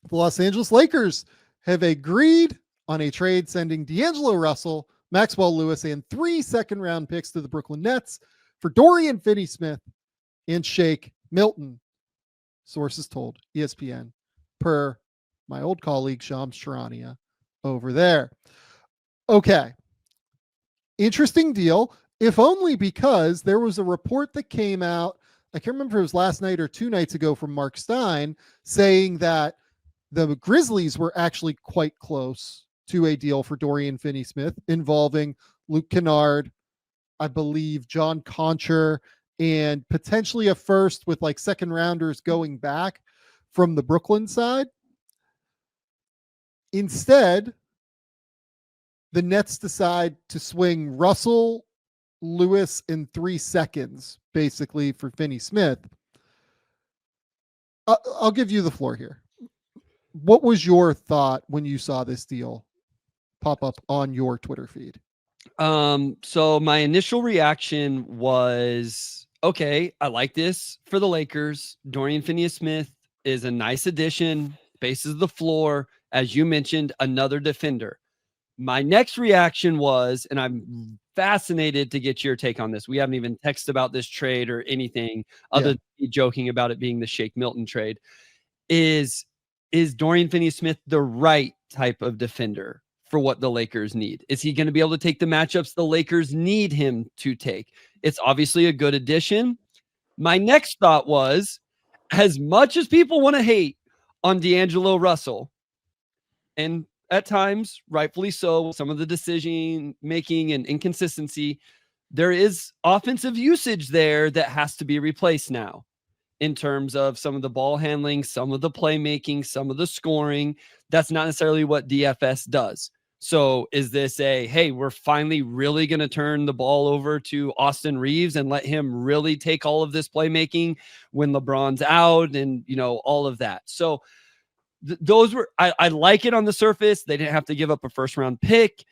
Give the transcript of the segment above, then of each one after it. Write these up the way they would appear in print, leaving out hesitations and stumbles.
The Los Angeles Lakers have agreed on a trade sending D'Angelo Russell, Maxwell Lewis, and 3 second-round picks to the Brooklyn Nets for Dorian Finney-Smith and Shake Milton. Sources told ESPN, per my old colleague Shams Charania over there. Okay. Interesting deal, if only because there was a report that came out, I can't remember if it was last night or 2 nights ago, from Mark Stein, saying that the Grizzlies were actually quite close to a deal for Dorian Finney-Smith involving Luke Kennard, I believe John Concher, and potentially a first with like second rounders going back from the Brooklyn side. Instead, the Nets decide to swing Russell, Lewis, in 3 seconds, basically, for Finney-Smith. I'll give you the floor here. What was your thought when you saw this deal pop up on your Twitter feed? So my initial reaction was, okay, I like this for the Lakers. Dorian Finney-Smith is a nice addition, spaces the floor. As you mentioned, another defender. My next reaction was, and I'm fascinated to get your take on this. We haven't even texted about this trade or anything other than me joking about it being the Shake Milton trade. Is Dorian Finney-Smith the right type of defender for what the Lakers need? Is he going to be able to take the matchups the Lakers need him to take? It's obviously a good addition. My next thought was, as much as people want to hate on D'Angelo Russell, and at times, rightfully so, some of the decision making and inconsistency, there is offensive usage there that has to be replaced now in terms of some of the ball handling, some of the playmaking, some of the scoring. That's not necessarily what DFS does. So is this a, hey, we're finally really going to turn the ball over to Austin Reeves and let him really take all of this playmaking when LeBron's out and, all of that. So those were, I like it on the surface. They didn't have to give up a first round pick.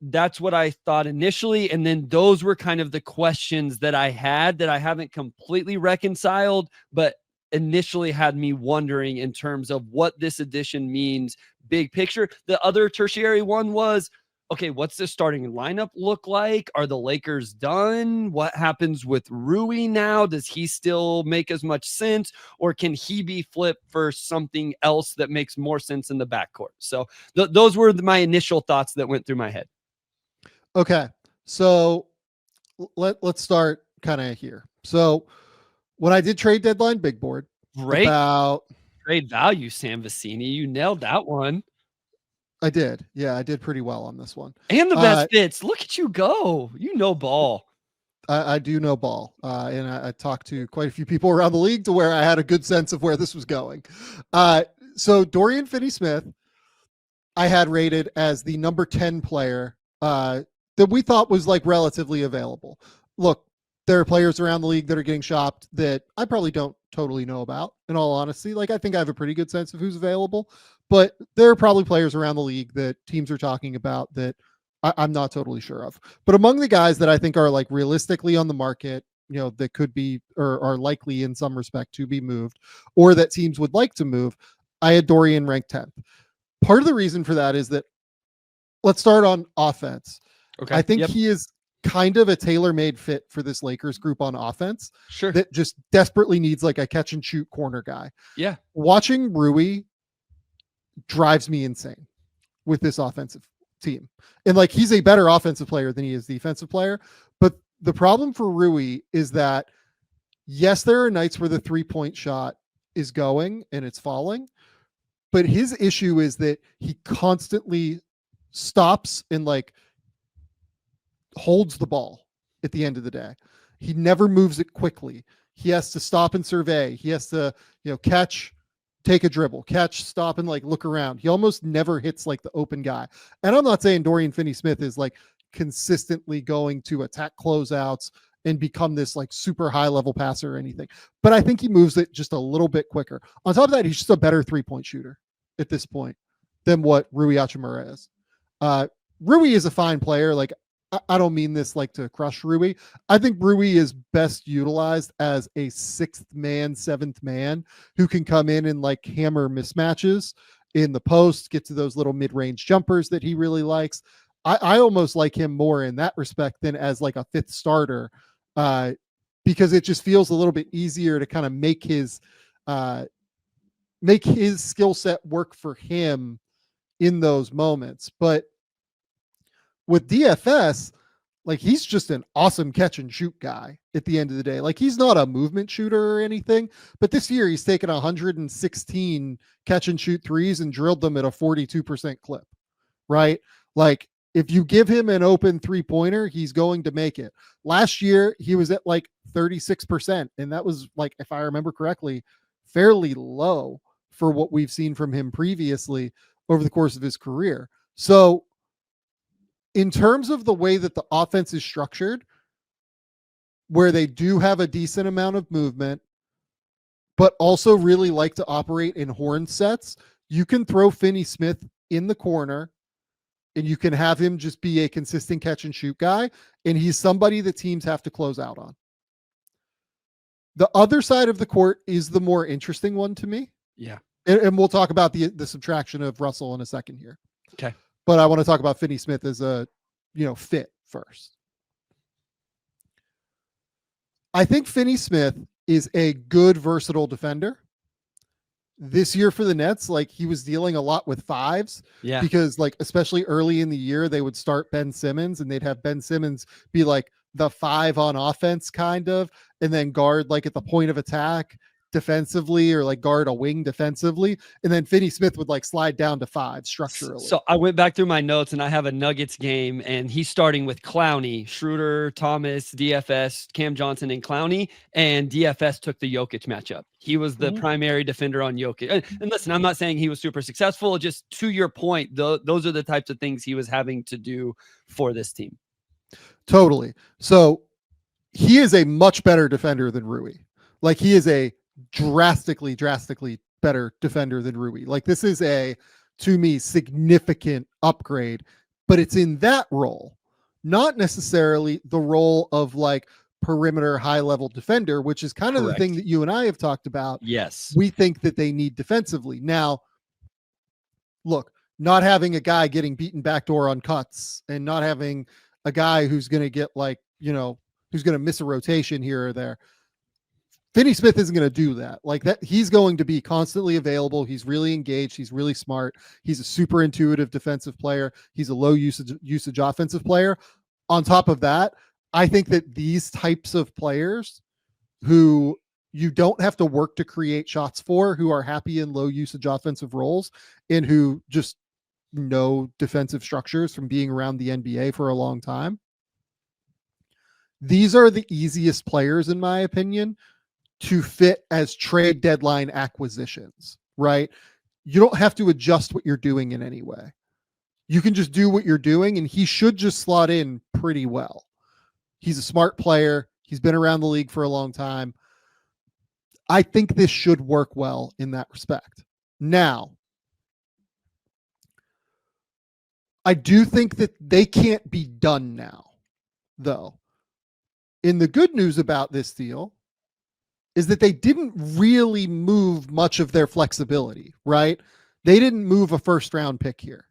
That's what I thought initially. And then those were kind of the questions that I had that I haven't completely reconciled, but initially had me wondering in terms of what this addition means, big picture. The other tertiary one was, okay, what's the starting lineup look like? Are the Lakers done? What happens with Rui now? Does he still make as much sense, or can he be flipped for something else that makes more sense in the backcourt? So those were my initial thoughts that went through my head. Okay, so let's start kind of here. So when I did trade deadline big board, great trade value, Sam Vecenie. You nailed that one. I did. Yeah, I did pretty well on this one. And the best fits. Look at you go. You know ball. I do know ball. And I talked to quite a few people around the league to where I had a good sense of where this was going. So Dorian Finney-Smith, I had rated as the number 10 player that we thought was like relatively available. Look, there are players around the league that are getting shopped that I probably don't totally know about, in all honesty. Like, I think I have a pretty good sense of who's available, but there are probably players around the league that teams are talking about that I'm not totally sure of. But among the guys that I think are like realistically on the market, that could be or are likely in some respect to be moved, or that teams would like to move, I had Dorian ranked 10th. Part of the reason for that is that, let's start on offense. Okay. I think he is kind of a tailor-made fit for this Lakers group on offense. Sure. That just desperately needs like a catch and shoot corner guy. Yeah. Watching Rui drives me insane with this offensive team. And like, he's a better offensive player than he is defensive player. But the problem for Rui is that, yes, there are nights where the 3-point shot is going and it's falling, but his issue is that he constantly stops and like holds the ball at the end of the day. He never moves it quickly. He has to stop and survey. He has to, catch, take a dribble, catch, stop, and like look around. He almost never hits like the open guy. And I'm not saying Dorian Finney-Smith is like consistently going to attack closeouts and become this like super high level passer or anything, but I think he moves it just a little bit quicker. On top of that, he's just a better 3-point shooter at this point than what Rui Hachimura is. Rui is a fine player. Like, I don't mean this like to crush Rui. I think Rui is best utilized as a sixth man, seventh man who can come in and like hammer mismatches in the post, get to those little mid-range jumpers that he really likes. I almost like him more in that respect than as like a fifth starter, because it just feels a little bit easier to kind of make his skill set work for him in those moments. But with DFS, like he's just an awesome catch and shoot guy at the end of the day. Like he's not a movement shooter or anything, but this year he's taken 116 catch and shoot threes and drilled them at a 42% clip, right? Like if you give him an open 3-pointer, he's going to make it. Last year he was at like 36%, and that was like, if I remember correctly, fairly low for what we've seen from him previously over the course of his career. So in terms of the way that the offense is structured, where they do have a decent amount of movement, but also really like to operate in horn sets, you can throw Finney-Smith in the corner and you can have him just be a consistent catch and shoot guy. And he's somebody that teams have to close out on. The other side of the court is the more interesting one to me. Yeah. And we'll talk about the subtraction of Russell in a second here. Okay. But I want to talk about Finney-Smith as a, fit first. I think Finney-Smith is a good, versatile defender. This year for the Nets, like he was dealing a lot with fives, because like, especially early in the year, they would start Ben Simmons and they'd have Ben Simmons be like the 5 on offense kind of, and then guard like at the point of attack defensively, or like guard a wing defensively, and then Finney-Smith would like slide down to 5 structurally. So I went back through my notes and I have a Nuggets game, and he's starting with Clowney, Schroeder, Thomas, DFS, Cam Johnson, and Clowney, and DFS took the Jokic matchup. He was the primary defender on Jokic. And listen, I'm not saying he was super successful. Just to your point, those are the types of things he was having to do for this team. Totally. So he is a much better defender than Rui. Like he is a drastically better defender than Rui. Like this is to me, significant upgrade, but it's in that role, not necessarily the role of like perimeter high level defender, which is kind of the thing that you and I have talked about. Yes. We think that they need defensively. Now, look, not having a guy getting beaten backdoor on cuts and not having a guy who's going to get like, who's going to miss a rotation here or there. Finney-Smith isn't going to do that. Like that, he's going to be constantly available. He's really engaged. He's really smart. He's a super intuitive defensive player. He's a low usage offensive player. On top of that, I think that these types of players who you don't have to work to create shots for, who are happy in low usage offensive roles and who just know defensive structures from being around the NBA for a long time, these are the easiest players, in my opinion, to fit as trade deadline acquisitions, right? You don't have to adjust what you're doing in any way. You can just do what you're doing, and he should just slot in pretty well. He's a smart player. He's been around the league for a long time. I think this should work well in that respect. Now, I do think that they can't be done now, though. And the good news about this deal is that they didn't really move much of their flexibility, right? They didn't move a first round pick here.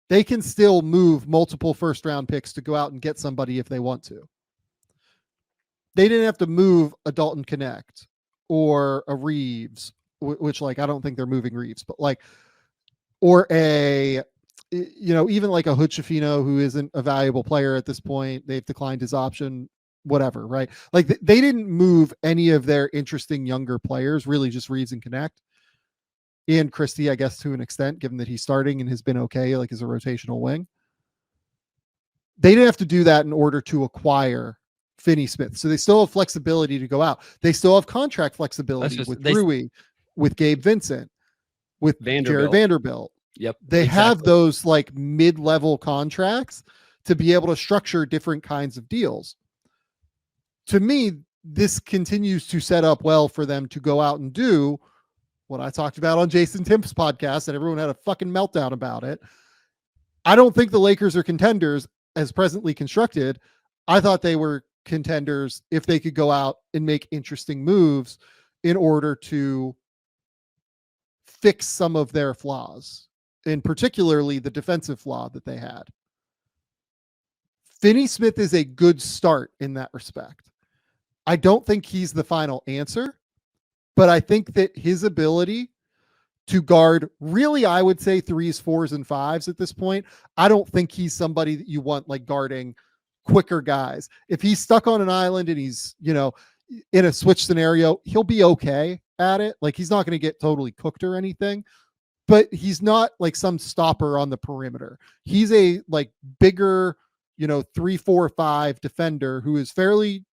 They can still move multiple first round picks to go out and get somebody if they want to. They didn't have to move a Dalton Connect or a Reeves, which like, I don't think they're moving Reeves, but like, or a, even like a Hood-Schifino who isn't a valuable player at this point. They've declined his option, whatever, right? Like they didn't move any of their interesting younger players, really just Reeves and Connect. Ian Christie, I guess, to an extent, given that he's starting and has been okay, like as a rotational wing. They didn't have to do that in order to acquire Finney-Smith. So they still have flexibility to go out. They still have contract flexibility with Rui, with Gabe Vincent, with Jared Vanderbilt. Yep. They have those like mid-level contracts to be able to structure different kinds of deals. To me, this continues to set up well for them to go out and do what I talked about on Jason Timp's podcast, and everyone had a fucking meltdown about it. I don't think the Lakers are contenders as presently constructed, I thought they were contenders if they could go out and make interesting moves in order to fix some of their flaws, and particularly the defensive flaw that they had. Finney-Smith is a good start in that respect. I don't think he's the final answer, but I think that his ability to guard, really, I would say 3s, 4s, and 5s at this point. I don't think he's somebody that you want like guarding quicker guys. If he's stuck on an island and he's, in a switch scenario, he'll be okay at it. Like, he's not going to get totally cooked or anything, but he's not like some stopper on the perimeter. He's a like bigger, 3, 4, 5 defender who is fairly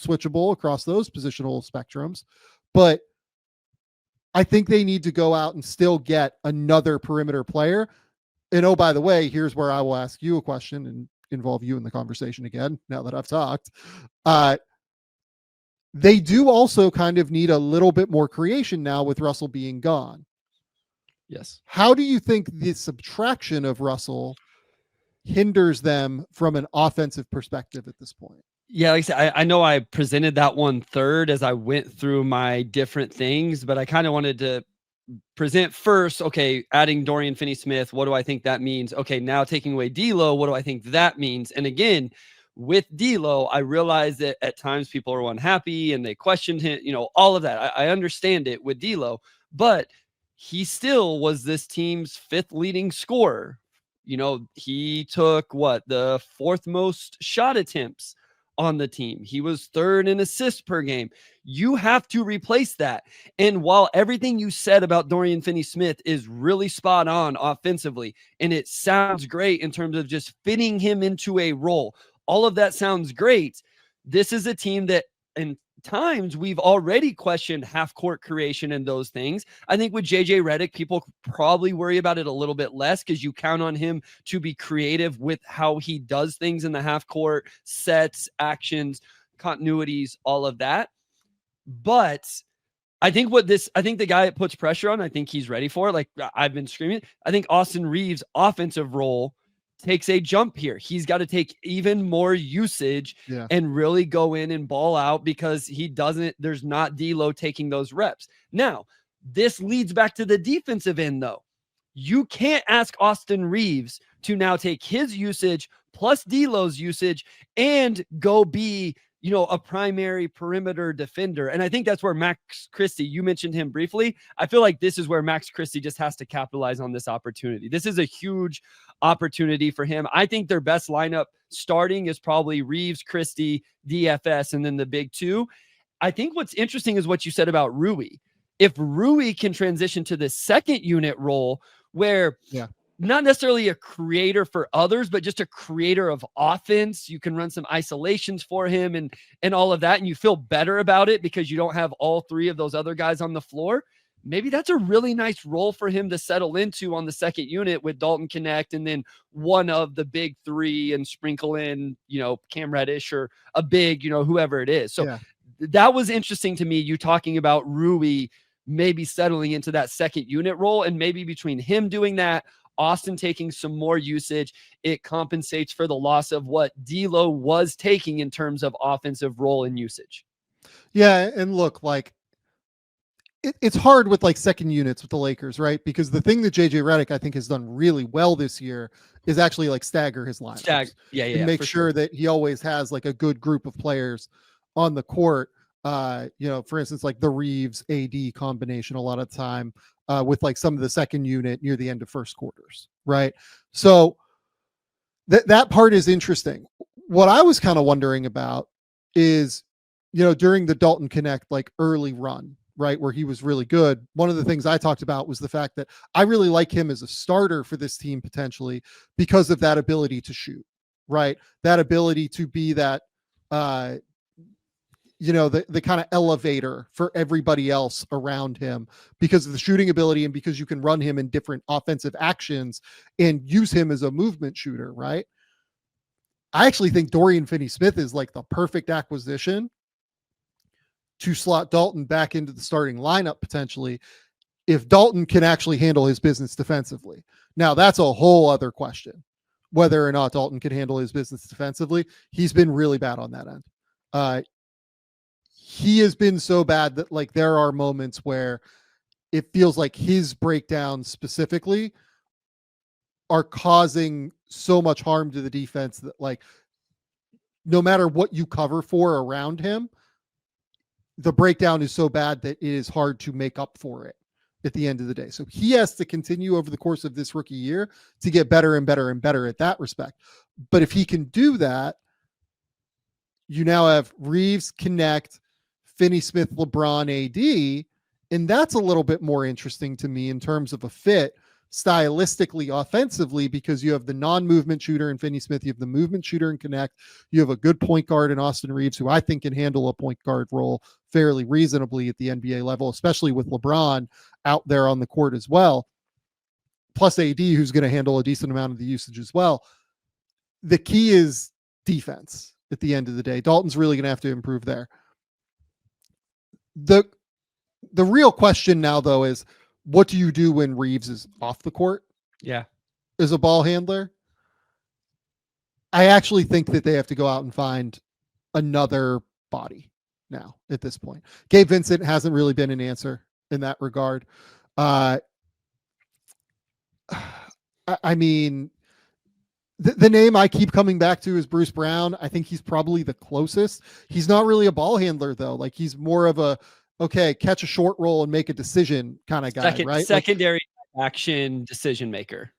switchable across those positional spectrums. But I think they need to go out and still get another perimeter player. And oh, by the way, here's where I will ask you a question and involve you in the conversation again, now that I've talked. They do also kind of need a little bit more creation now with Russell being gone. Yes. How do you think the subtraction of Russell hinders them from an offensive perspective at this point? Yeah, like I said, I know I presented that one third as I went through my different things, but I kind of wanted to present first, okay, adding Dorian Finney-Smith, what do I think that means? Okay, now taking away D'Lo, what do I think that means? And again, with D'Lo, I realized that at times people are unhappy and they questioned him, all of that. I understand it with D'Lo, but he still was this team's 5th leading scorer. He took the 4th most shot attempts on the team. He was 3rd in assists per game. You have to replace that. And while everything you said about Dorian Finney-Smith is really spot on offensively, and it sounds great in terms of just fitting him into a role, all of that sounds great. This is a team that in times we've already questioned half-court creation and those things. I think with JJ Redick, people probably worry about it a little bit less because you count on him to be creative with how he does things in the half-court, sets, actions, continuities, all of that. But I think the guy it puts pressure on, I think he's ready for it. Like I've been screaming, I think Austin Reeves' offensive role takes a jump here. He's got to take even more usage and really go in and ball out because there's not D'Lo taking those reps. Now, this leads back to the defensive end though. You can't ask Austin Reeves to now take his usage plus D'Lo's usage and go be, a primary perimeter defender. And I think that's where Max Christie, you mentioned him briefly. I feel like this is where Max Christie just has to capitalize on this opportunity. This is a huge opportunity for him. I think their best lineup starting is probably Reeves, Christie, DFS, and then the big 2. I think what's interesting is what you said about Rui. If Rui can transition to the second unit role where not necessarily a creator for others, but just a creator of offense. You can run some isolations for him and all of that. And you feel better about it because you don't have all 3 of those other guys on the floor. Maybe that's a really nice role for him to settle into on the second unit with Dalton Connect and then one of the big 3 and sprinkle in, Cam Reddish or a big, whoever it is. So that was interesting to me. You talking about Rui maybe settling into that second unit role, and maybe between him doing that, Austin taking some more usage, it compensates for the loss of what D'Lo was taking in terms of offensive role and usage. Yeah. And look, like it's hard with like second units with the Lakers, right? Because the thing that JJ Redick, I think, has done really well this year is actually like stagger his lineups. And make sure that he always has like a good group of players on the court. For instance, like the Reeves AD combination a lot of time with like some of the second unit near the end of first quarters, right? So that part is interesting. What I was kind of wondering about is, during the Dalton Connect, like early run, right, where he was really good. One of the things I talked about was the fact that I really like him as a starter for this team potentially because of that ability to shoot, right? That ability to be that, the kind of elevator for everybody else around him because of the shooting ability and because you can run him in different offensive actions and use him as a movement shooter, right? I actually think Dorian Finney-Smith is like the perfect acquisition to slot Dalton back into the starting lineup potentially if Dalton can actually handle his business defensively. Now, that's a whole other question whether or not Dalton can handle his business defensively. He's been really bad on that end. He has been so bad that like there are moments where it feels like his breakdowns specifically are causing so much harm to the defense that like no matter what you cover for around him, the breakdown is so bad that it is hard to make up for it at the end of the day. So he has to continue over the course of this rookie year to get better and better and better at that respect. But if he can do that, you now have Reeves, Connect, Finney-Smith, LeBron, AD, and that's a little bit more interesting to me in terms of a fit stylistically, offensively, because you have the non-movement shooter in Finney-Smith, you have the movement shooter in Connect, you have a good point guard in Austin Reeves, who I think can handle a point guard role fairly reasonably at the NBA level, especially with LeBron out there on the court as well, plus AD, who's going to handle a decent amount of the usage as well. The key is defense at the end of the day. Dalton's really going to have to improve there. The real question now, though, is what do you do when Reeves is off the court? Yeah. As a ball handler? I actually think that they have to go out and find another body now at this point. Gabe Vincent hasn't really been an answer in that regard. I mean, the name I keep coming back to is Bruce Brown. I think he's probably the closest. He's not really a ball handler, though. Like, he's more of a, okay, catch a short roll and make a decision kind of guy, right? Secondary action decision maker.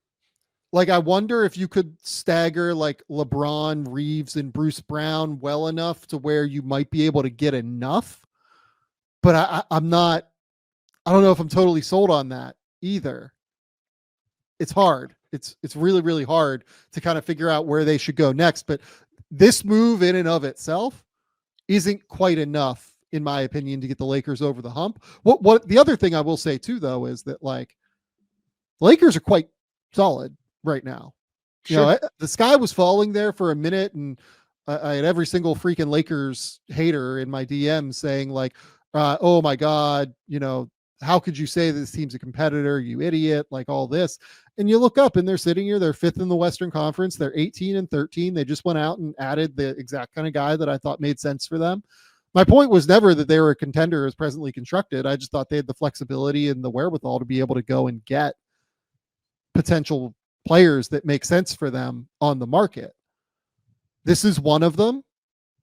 Like, I wonder if you could stagger like LeBron, Reeves, and Bruce Brown well enough to where you might be able to get enough. But I'm not, I don't know if I'm totally sold on that either. It's hard. It's really, really hard to kind of figure out where they should go next. But this move in and of itself isn't quite enough, in my opinion, to get the Lakers over the hump. What the other thing I will say too, though, is that like the Lakers are quite solid right now. Sure. You know, the sky was falling there for a minute, and I had every single freaking Lakers hater in my DM saying like, oh my God, you know, how could you say this team's a competitor, you idiot, like all this. And you look up and they're sitting here, they're fifth in the Western Conference, they're 18-13. They just went out and added the exact kind of guy that I thought made sense for them. My point was never that they were a contender as presently constructed. I just thought they had the flexibility and the wherewithal to be able to go and get potential players that make sense for them on the market. This is one of them.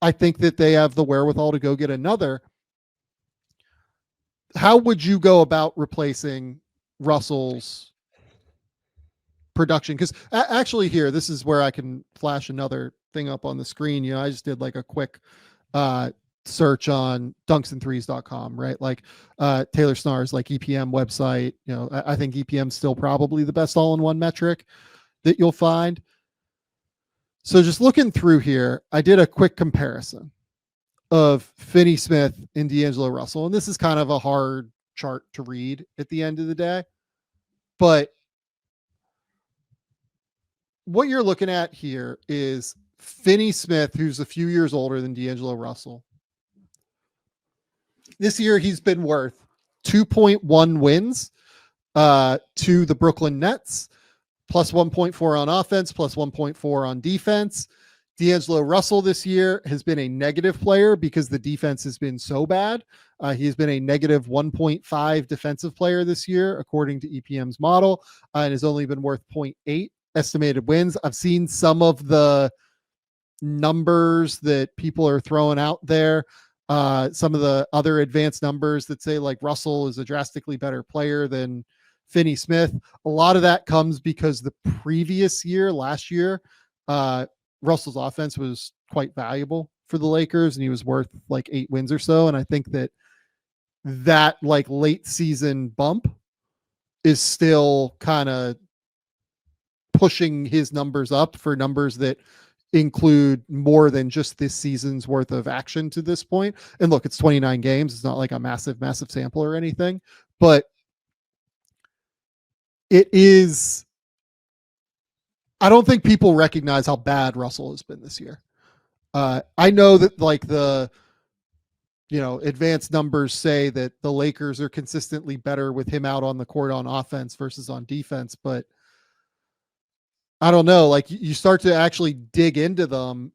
I think that they have the wherewithal to go get another. How would you go about replacing Russell's production? Because actually here, this is where I can flash another thing up on the screen. You know, I just did like a quick search on dunksandthrees.com, right? Like Taylor Snar's like EPM website. You know, I think EPM is still probably the best all-in-one metric that you'll find. So just looking through here, I did a quick comparison of Finney-Smith and D'Angelo Russell. And this is kind of a hard chart to read at the end of the day. But what you're looking at here is Finney-Smith, who's a few years older than D'Angelo Russell. This year, he's been worth 2.1 wins to the Brooklyn Nets, plus 1.4 on offense, plus 1.4 on defense. D'Angelo Russell this year has been a negative player because the defense has been so bad. He has been a negative 1.5 defensive player this year, according to EPM's model, and has only been worth 0.8 estimated wins. I've seen some of the numbers that people are throwing out there. Some of the other advanced numbers that say like Russell is a drastically better player than Finney-Smith. A lot of that comes because the previous year, last year, Russell's offense was quite valuable for the Lakers, and he was worth like 8 wins or so. And I think that like late season bump is still kind of pushing his numbers up for numbers that include more than just this season's worth of action to this point. And look, it's 29 games. It's not like a massive sample or anything, but it is. I don't think people recognize how bad Russell has been this year. I know that like the, you know, advanced numbers say that the Lakers are consistently better with him out on the court on offense versus on defense, but I don't know. Like you start to actually dig into them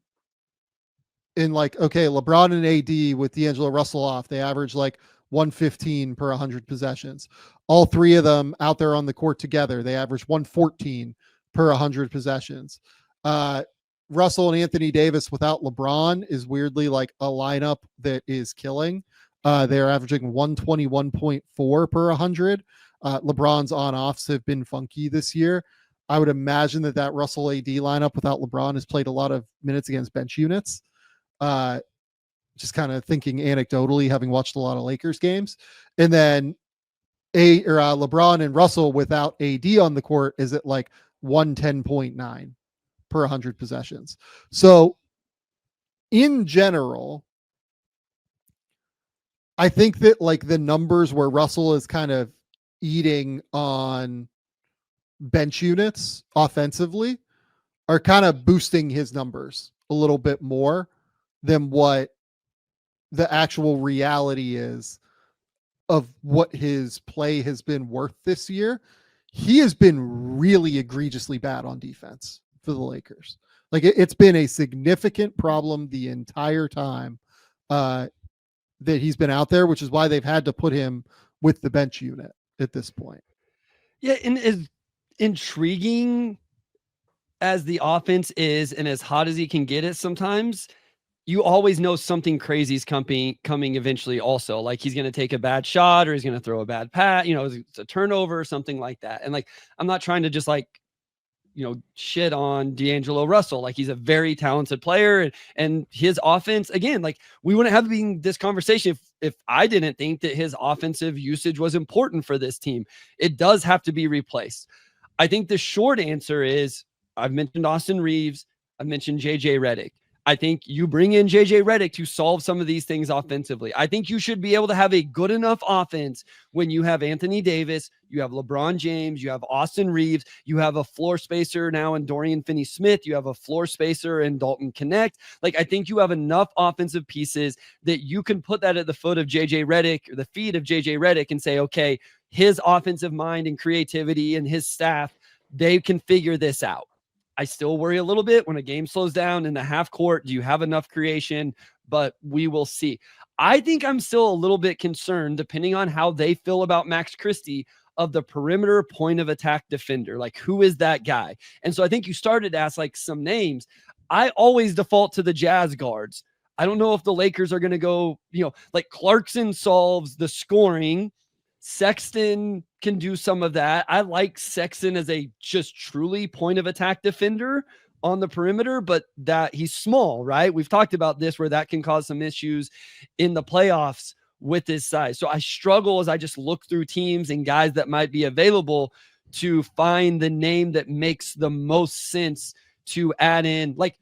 in like, okay, LeBron and AD with D'Angelo Russell off, they average like 115 per 100 possessions. All three of them out there on the court together, they average 114 per 100 possessions. Russell and Anthony Davis without LeBron is weirdly like a lineup that is killing. They're averaging 121.4 per 100. LeBron's on-offs have been funky this year. I would imagine that Russell AD lineup without LeBron has played a lot of minutes against bench units. Just kind of thinking anecdotally, having watched a lot of Lakers games. And then LeBron and Russell without AD on the court is at like 110.9 per 100 possessions. So in general, I think that like the numbers where Russell is kind of eating on bench units offensively are kind of boosting his numbers a little bit more than what the actual reality is of what his play has been worth this year. He has been really egregiously bad on defense for the Lakers. Like it's been a significant problem the entire time that he's been out there, which is why they've had to put him with the bench unit at this point. Yeah, and as intriguing as the offense is and as hot as he can get it sometimes, you always know something crazy is coming eventually also. Like he's going to take a bad shot or he's going to throw a bad pass, it's a turnover or something like that. And like, I'm not trying to just like, shit on D'Angelo Russell. Like he's a very talented player and his offense, again, like we wouldn't have been this conversation if I didn't think that his offensive usage was important for this team. It does have to be replaced. I think the short answer is I've mentioned Austin Reeves. I've mentioned JJ Redick. I think you bring in JJ Redick to solve some of these things offensively. I think you should be able to have a good enough offense when you have Anthony Davis, you have LeBron James, you have Austin Reeves, you have a floor spacer now in Dorian Finney-Smith, you have a floor spacer in Dalton Connect. Like I think you have enough offensive pieces that you can put that at the foot of JJ Redick or the feet of JJ Redick and say, okay, his offensive mind and creativity and his staff, they can figure this out. I still worry a little bit when a game slows down in the half court. Do you have enough creation? But we will see. I think I'm still a little bit concerned, depending on how they feel about Max Christie, of the perimeter point of attack defender. Like, who is that guy? And so I think you started to ask like some names. I always default to the Jazz guards. I don't know if the Lakers are going to go, like Clarkson solves the scoring. Sexton can do some of that. I like Sexton as a just truly point of attack defender on the perimeter, but that he's small, right? We've talked about this where that can cause some issues in the playoffs with his size. So I struggle as I just look through teams and guys that might be available to find the name that makes the most sense to add in. Like,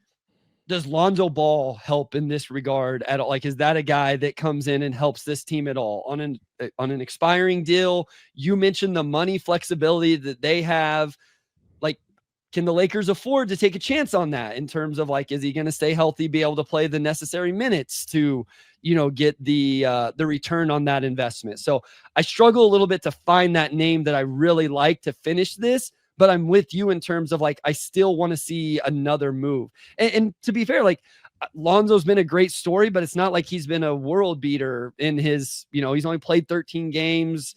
does Lonzo Ball help in this regard at all? Like, is that a guy that comes in and helps this team at all on an expiring deal? You mentioned the money flexibility that they have. Like, can the Lakers afford to take a chance on that in terms of like, is he going to stay healthy, be able to play the necessary minutes to, get the return on that investment? So I struggle a little bit to find that name that I really like to finish this. But I'm with you in terms of like, I still want to see another move. And to be fair, like Lonzo's been a great story, but it's not like he's been a world beater in his, he's only played 13 games,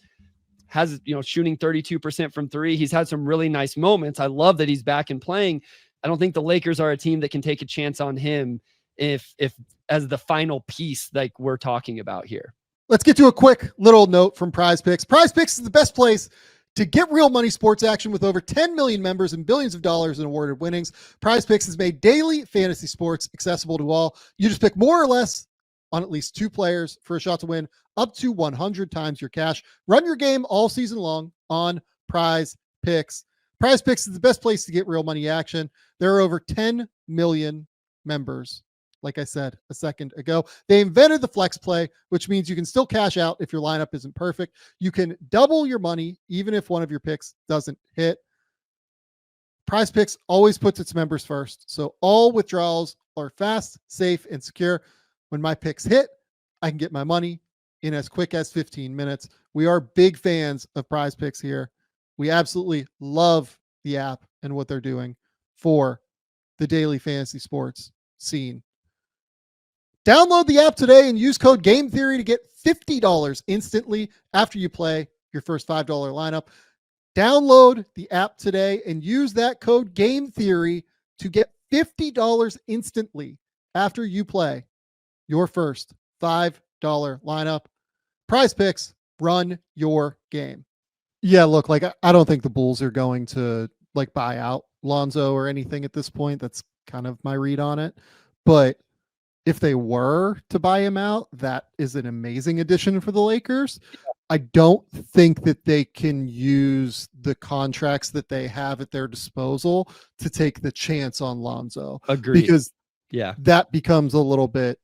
has, shooting 32% from three. He's had some really nice moments. I love that he's back and playing. I don't think the Lakers are a team that can take a chance on him if as the final piece like we're talking about here. Let's get to a quick little note from Prize Picks. Prize Picks is the best place to get real money sports action with over 10 million members and billions of dollars in awarded winnings. Prize Picks has made daily fantasy sports accessible to all. You just pick more or less on at least two players for a shot to win up to 100 times your cash. Run your game all season long on Prize Picks. Prize Picks is the best place to get real money action. There are over 10 million members. Like I said a second ago, they invented the flex play, which means you can still cash out if your lineup isn't perfect. You can double your money even if one of your picks doesn't hit. Prize Picks always puts its members first, so all withdrawals are fast, safe, and secure. When my picks hit, I can get my money in as quick as 15 minutes. We are big fans of Prize Picks here. We absolutely love the app and what they're doing for the daily fantasy sports scene. Download the app today and use code Game Theory to get $50 instantly after you play your first $5 lineup. Download the app today and use that code Game Theory to get $50 instantly after you play your first $5 lineup. Prize Picks, run your game. Yeah, look, like I don't think the Bulls are going to like buy out Lonzo or anything at this point. That's kind of my read on it. But if they were to buy him out, that is an amazing addition for the Lakers. I don't think that they can use the contracts that they have at their disposal to take the chance on Lonzo. Agreed. Because yeah, that becomes a little bit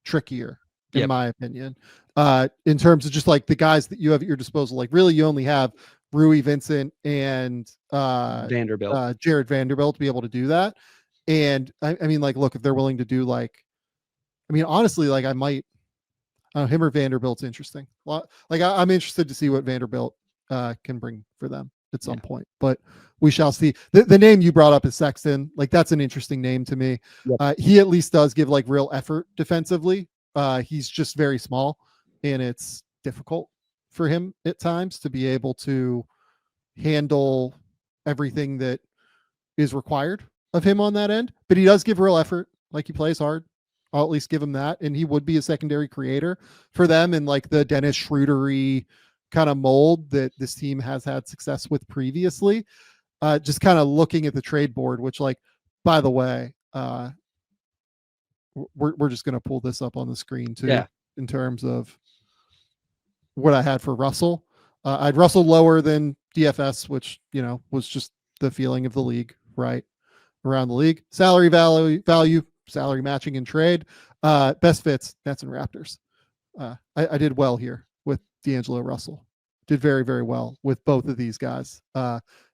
trickier, in my opinion. In terms of just like the guys that you have at your disposal, like really you only have Rui Vincent and Vanderbilt, Jared Vanderbilt to be able to do that. And I mean, like, look, if they're willing to do like, I mean, honestly, like I might, him or Vanderbilt's interesting. Like I'm interested to see what Vanderbilt can bring for them at some point, but we shall see. The name you brought up is Sexton. Like that's an interesting name to me. Yep. He at least does give like real effort defensively. He's just very small and it's difficult for him at times to be able to handle everything that is required of him on that end, but he does give real effort. Like he plays hard. I'll at least give him that. And he would be a secondary creator for them in like the Dennis Schroedery kind of mold that this team has had success with previously. Just kind of looking at the trade board, which like, by the way, we're just going to pull this up on the screen too, in terms of what I had for Russell. I'd Russell lower than DFS, which, you know, was just the feeling of the league, right? Around the league. Salary value, salary matching and trade. Best fits, Nets and Raptors. I did well here with D'Angelo Russell. Did very, very well with both of these guys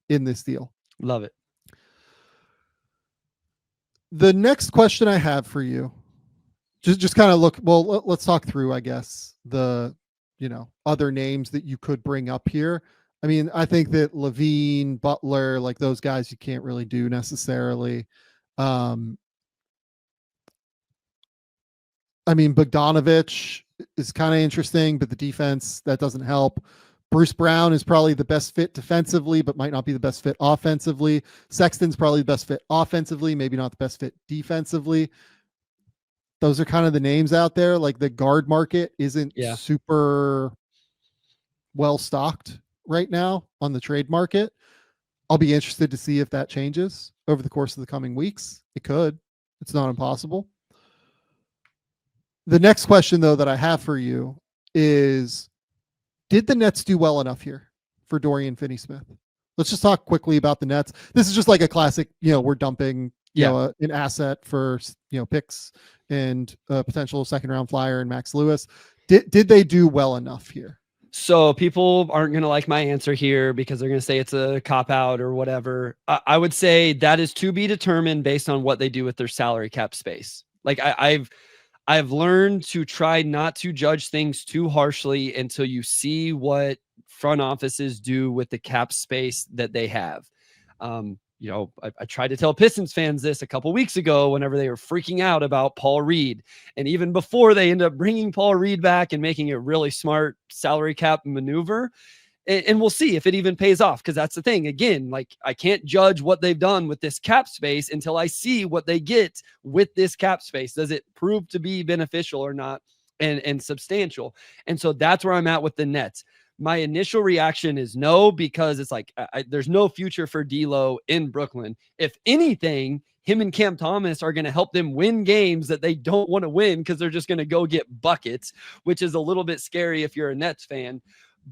in this deal. Love it. The next question I have for you, just kind of look, well, let's talk through, I guess, the, you know, other names that you could bring up here. I mean, I think that Levine, Butler, like those guys you can't really do necessarily. I mean, Bogdanovich is kind of interesting, but the defense, that doesn't help. Bruce Brown is probably the best fit defensively, but might not be the best fit offensively. Sexton's probably the best fit offensively, maybe not the best fit defensively. Those are kind of the names out there. Like the guard market isn't super well stocked right now on the trade market. I'll be interested to see if that changes over the course of the coming weeks. It could. It's not impossible. The next question, though, that I have for you is, did the Nets do well enough here for Dorian Finney-Smith? Let's just talk quickly about the Nets. This is just like a classic, you know, we're dumping, you know, an asset for, you know, picks and a potential second round flyer and Max Lewis. Did they do well enough here? So people aren't going to like my answer here because they're going to say it's a cop out or whatever. I would say that is to be determined based on what they do with their salary cap space. Like I've learned to try not to judge things too harshly until you see what front offices do with the cap space that they have. You know, I tried to tell Pistons fans this a couple weeks ago whenever they were freaking out about Paul Reed. And even before they end up bringing Paul Reed back and making a really smart salary cap maneuver. And we'll see if it even pays off, because that's the thing. Again, like I can't judge what they've done with this cap space until I see what they get with this cap space. Does it prove to be beneficial or not and substantial? And so that's where I'm at with the Nets. My initial reaction is no, because it's like there's no future for D'Lo in Brooklyn. If anything, him and Cam Thomas are going to help them win games that they don't want to win because they're just going to go get buckets, which is a little bit scary if you're a Nets fan.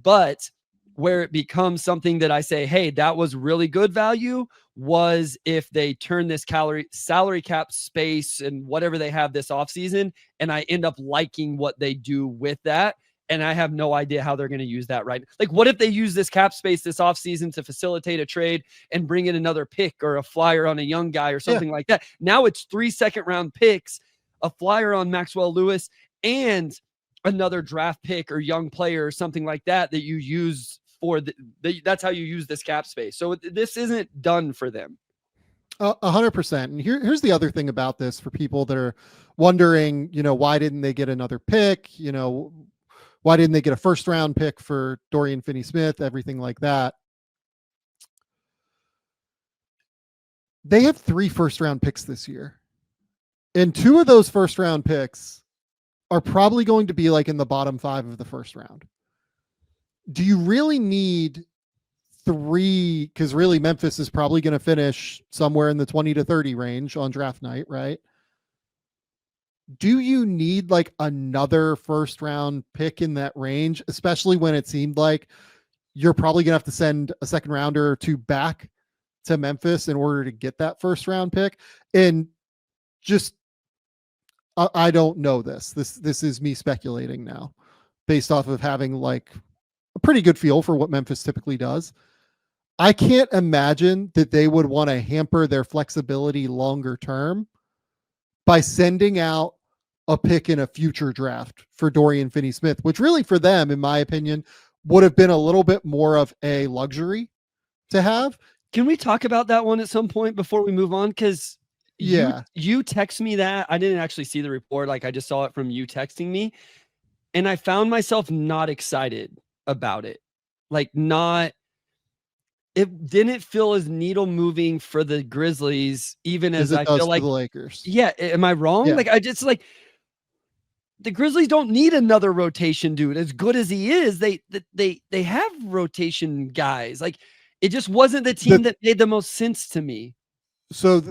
But where it becomes something that I say, hey, that was really good value, was if they turn this salary cap space and whatever they have this offseason, and I end up liking what they do with that. And I have no idea how they're going to use that, right? Like, what if they use this cap space this offseason to facilitate a trade and bring in another pick or a flyer on a young guy or something like that? Now it's 3 second-round picks, a flyer on Maxwell Lewis, and another draft pick or young player or something like that that you use for that's how you use this cap space. So this isn't done for them. 100%. And here's the other thing about this for people that are wondering, why didn't they get another pick? Why didn't they get a first round pick for Dorian Finney-Smith? Everything like that. They have 3 first round picks this year. And 2 of those first round picks are probably going to be like in the bottom 5 of the first round. Do you really need 3? Because really Memphis is probably going to finish somewhere in the 20 to 30 range on draft night, right? Do you need like another first round pick in that range, especially when it seemed like you're probably going to have to send a second rounder or 2 back to Memphis in order to get that first round pick? And just, I don't know this. This is me speculating now based off of having like a pretty good feel for what Memphis typically does. I can't imagine that they would want to hamper their flexibility longer term by sending out a pick in a future draft for Dorian Finney-Smith, which really for them, in my opinion, would have been a little bit more of a luxury to have. Can we talk about that one at some point before we move on? Because you text me that. I didn't actually see the report. Like I just saw it from you texting me. And I found myself not excited about it. Like it didn't feel as needle moving for the Grizzlies, even as I feel like the Lakers. Yeah. Am I wrong? Yeah. Like I just like the Grizzlies don't need another rotation dude. As good as he is, they have rotation guys. Like it just wasn't the team that made the most sense to me. So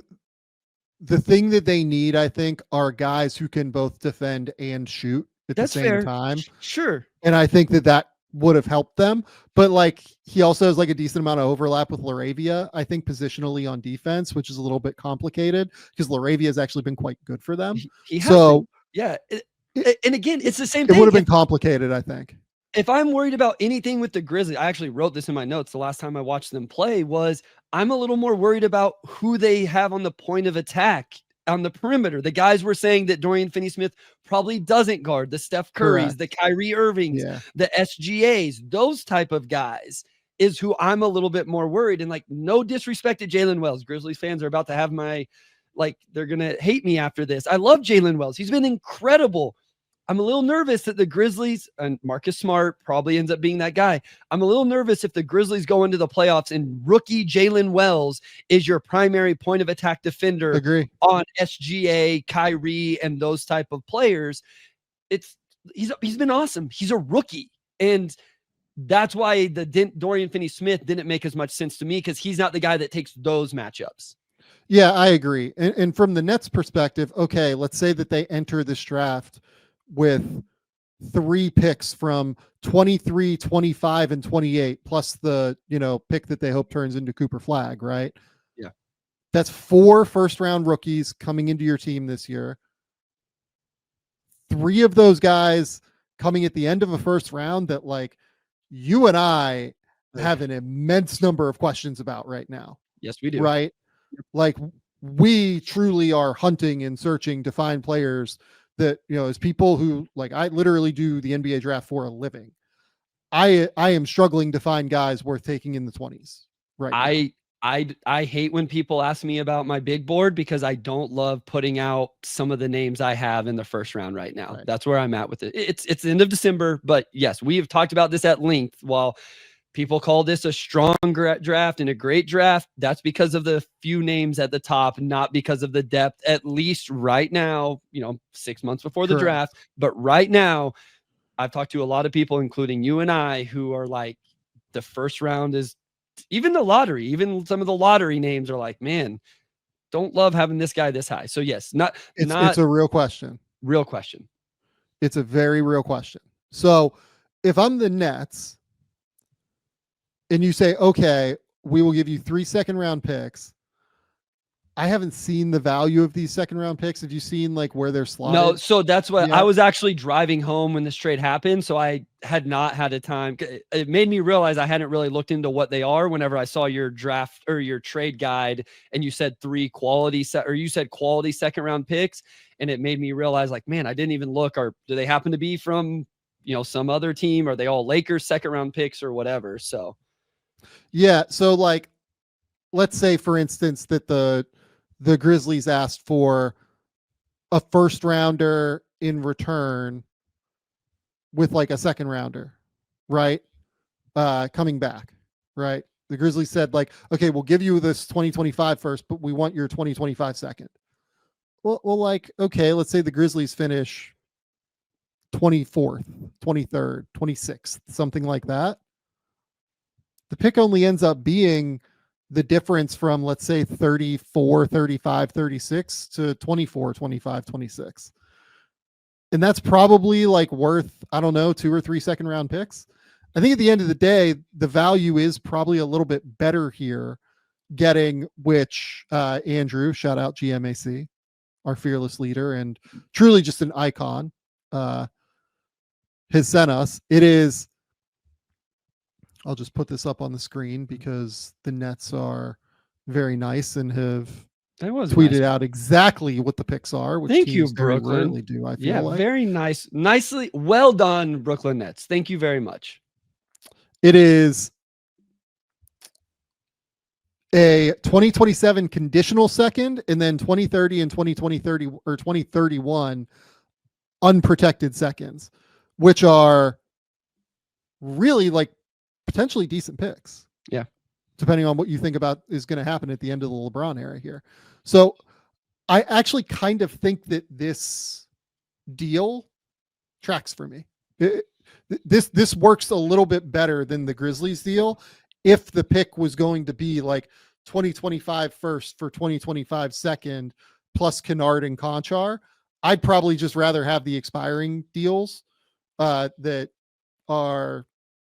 the thing that they need, I think, are guys who can both defend and shoot at the same time. Sure. And I think that would have helped them. But like he also has like a decent amount of overlap with Laravia, I think, positionally on defense, which is a little bit complicated because Laravia has actually been quite good for them. Yeah. And again, it's the same thing. It would have been complicated, I think. If I'm worried about anything with the Grizzlies, I actually wrote this in my notes the last time I watched them play, was I'm a little more worried about who they have on the point of attack on the perimeter. The guys were saying that Dorian Finney-Smith probably doesn't guard the Steph Currys, the Kyrie Irvings, the SGAs, those type of guys is who I'm a little bit more worried. And like, no disrespect to Jalen Wells. Grizzlies fans are about to have they're going to hate me after this. I love Jalen Wells. He's been incredible. I'm a little nervous that the Grizzlies, and Marcus Smart probably ends up being that guy. I'm a little nervous if the Grizzlies go into the playoffs and rookie Jalen Wells is your primary point of attack defender. Agree. On SGA, Kyrie, and those type of players. He's been awesome. He's a rookie. And that's why the Dorian Finney-Smith didn't make as much sense to me, because he's not the guy that takes those matchups. Yeah, I agree. And from the Nets perspective, okay, let's say that they enter this draft with 3 picks from 23, 25, and 28, plus the, pick that they hope turns into Cooper Flagg, right? Yeah. That's 4 first-round rookies coming into your team this year. 3 of those guys coming at the end of a first round that, like, you and I have an immense number of questions about right now. Yes, we do. Right? Like, we truly are hunting and searching to find players that, as people who, like, I literally do the NBA draft for a living. I am struggling to find guys worth taking in the 20s right now. I hate when people ask me about my big board, because I don't love putting out some of the names I have in the first round right now. Right. That's where I'm at with it. It's the end of December, but yes, we have talked about this at length. While people call this a strong draft and a great draft, that's because of the few names at the top, not because of the depth, at least right now, 6 months before the draft. But right now, I've talked to a lot of people, including you and I, who are like, the first round is, even the lottery, even some of the lottery names are like, man, don't love having this guy this high. So yes, it's a real question. Real question. It's a very real question. So if I'm the Nets, and you say, okay, we will give you 3 second-round picks. I haven't seen the value of these second-round picks. Have you seen like where they're slotted? No, so that's what I was actually driving home when this trade happened. So I had not had a time. It made me realize I hadn't really looked into what they are whenever I saw your draft or your trade guide, and you said 3 quality quality second-round picks. And it made me realize, like, man, I didn't even look. Or do they happen to be from, some other team? Are they all Lakers second-round picks or whatever? So. Yeah. So like, let's say for instance that the the Grizzlies asked for a first rounder in return with like a second rounder, right? Coming back, right? The Grizzlies said like, okay, we'll give you this 2025 first, but we want your 2025 second. Well, like, okay, let's say the Grizzlies finish 24th, 23rd, 26th, something like that. The pick only ends up being the difference from, let's say, 34, 35, 36 to 24, 25, 26. And that's probably like worth, I don't know, 2 or 3 second round picks. I think at the end of the day, the value is probably a little bit better here getting, which Andrew, shout out GMAC, our fearless leader and truly just an icon, has sent us. It is, I'll just put this up on the screen because the Nets are very nice and have tweeted out exactly what the picks are. Which thank you, Brooklyn. Rarely do, I feel like. Very nice. Nicely. Well done, Brooklyn Nets. Thank you very much. It is a 2027 conditional second and then 2030 and 2030 or 2031 unprotected seconds, which are really like potentially decent picks. Yeah. Depending on what you think about is going to happen at the end of the LeBron era here. So I actually kind of think that this deal tracks for me. This works a little bit better than the Grizzlies deal. If the pick was going to be like 2025 first for 2025 second plus Kennard and Conchar, I'd probably just rather have the expiring deals that are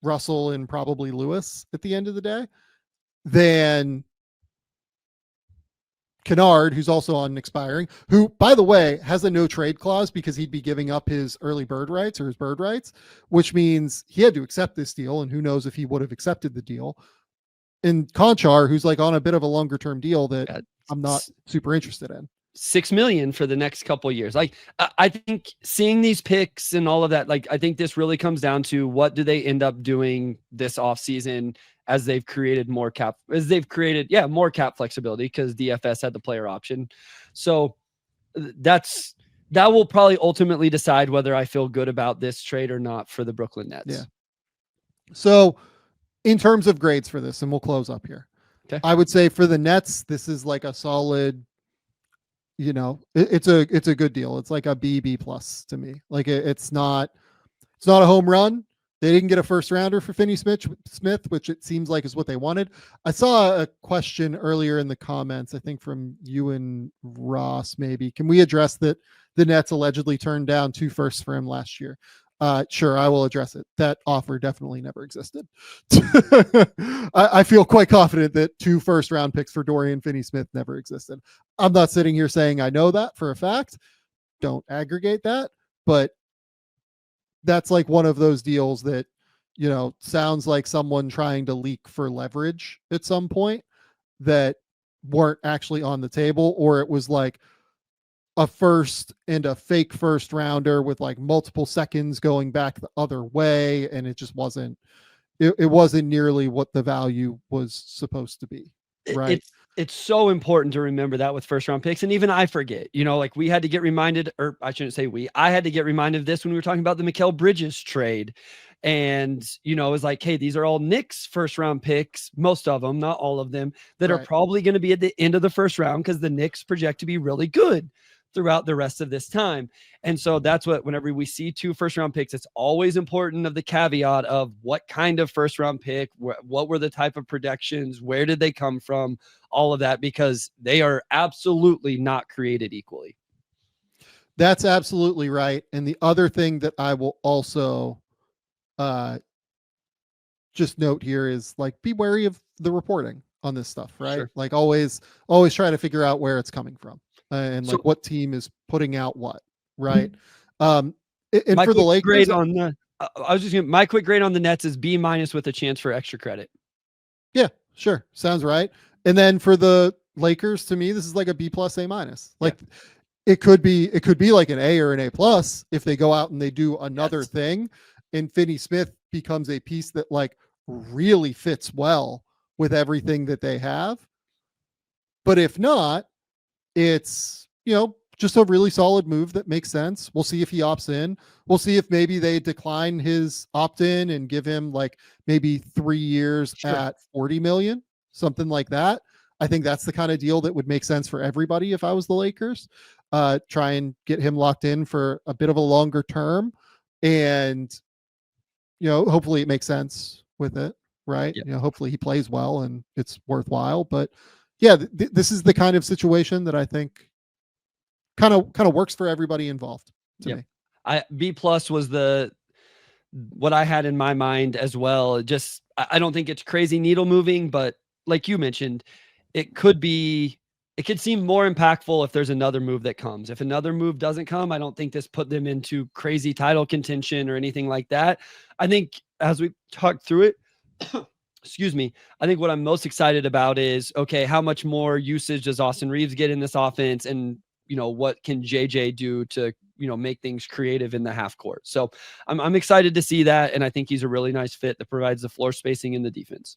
Russell and probably Lewis at the end of the day than Kennard, who's also on expiring, who, by the way, has a no trade clause because he'd be giving up his early bird rights or his bird rights, which means he had to accept this deal, and who knows if he would have accepted the deal. And Conchar, who's like on a bit of a longer term deal that I'm not super interested in. $6 million for the next couple of years. Like, I think seeing these picks and all of that, like, I think this really comes down to what do they end up doing this offseason as they've created more cap flexibility because DFS had the player option. So that will probably ultimately decide whether I feel good about this trade or not for the Brooklyn Nets. Yeah. So in terms of grades for this, and we'll close up here. Okay. I would say for the Nets, this is like a solid, it's a good deal. It's like a B plus to me. Like it's not a home run. They didn't get a first rounder for Finney-Smith, which it seems like is what they wanted. I saw a question earlier in the comments, I think from you and Ross, maybe. Can we address that the Nets allegedly turned down 2 firsts for him last year? Sure, I will address it. That offer definitely never existed. I feel quite confident that 2 first round picks for Dorian Finney-Smith never existed. I'm not sitting here saying I know that for a fact. Don't aggregate that, but that's like one of those deals that, sounds like someone trying to leak for leverage at some point that weren't actually on the table, or it was like a first and a fake first rounder with like multiple seconds going back the other way. And it just wasn't, it wasn't nearly what the value was supposed to be. Right. It's so important to remember that with first round picks. And even I forget, like we had to get reminded, or I shouldn't say I had to get reminded of this when we were talking about the Mikal Bridges trade. And, it was like, hey, these are all Knicks first round picks, most of them, not all of them, that are probably going to be at the end of the first round because the Knicks project to be really good throughout the rest of this time. And so that's what, whenever we see 2 first round picks, it's always important of the caveat of what kind of first round pick, what were the type of projections, where did they come from, all of that, because they are absolutely not created equally. That's absolutely right. And the other thing that I will also just note here is like, be wary of the reporting on this stuff, right? Sure. Like always try to figure out where it's coming from. And like what team is putting out what, right? And for the Lakers, my quick grade on the Nets is B- with a chance for extra credit. Yeah, sure, sounds right. And then for the Lakers, to me, this is like a B+, A-. Like it could be like an A or an A+ if they go out and they do another thing, and Finney-Smith becomes a piece that like really fits well with everything that they have. But if not, it's, just a really solid move that makes sense. We'll see if he opts in. We'll see if maybe they decline his opt-in and give him like maybe 3 years at 40 million, something like that. I think that's the kind of deal that would make sense for everybody if I was the Lakers. Try and get him locked in for a bit of a longer term, and hopefully it makes sense with it, right? Yep. Hopefully he plays well and it's worthwhile. But yeah, this is the kind of situation that I think kind of works for everybody involved to me. B+ was what I had in my mind as well. Just, I don't think it's crazy needle moving, but like you mentioned, it could seem more impactful if there's another move that comes. If another move doesn't come, I don't think this put them into crazy title contention or anything like that. I think as we talked through it, excuse me, I think what I'm most excited about is, okay, how much more usage does Austin Reeves get in this offense? And, what can JJ do to, make things creative in the half court? So I'm excited to see that. And I think he's a really nice fit that provides the floor spacing in the defense.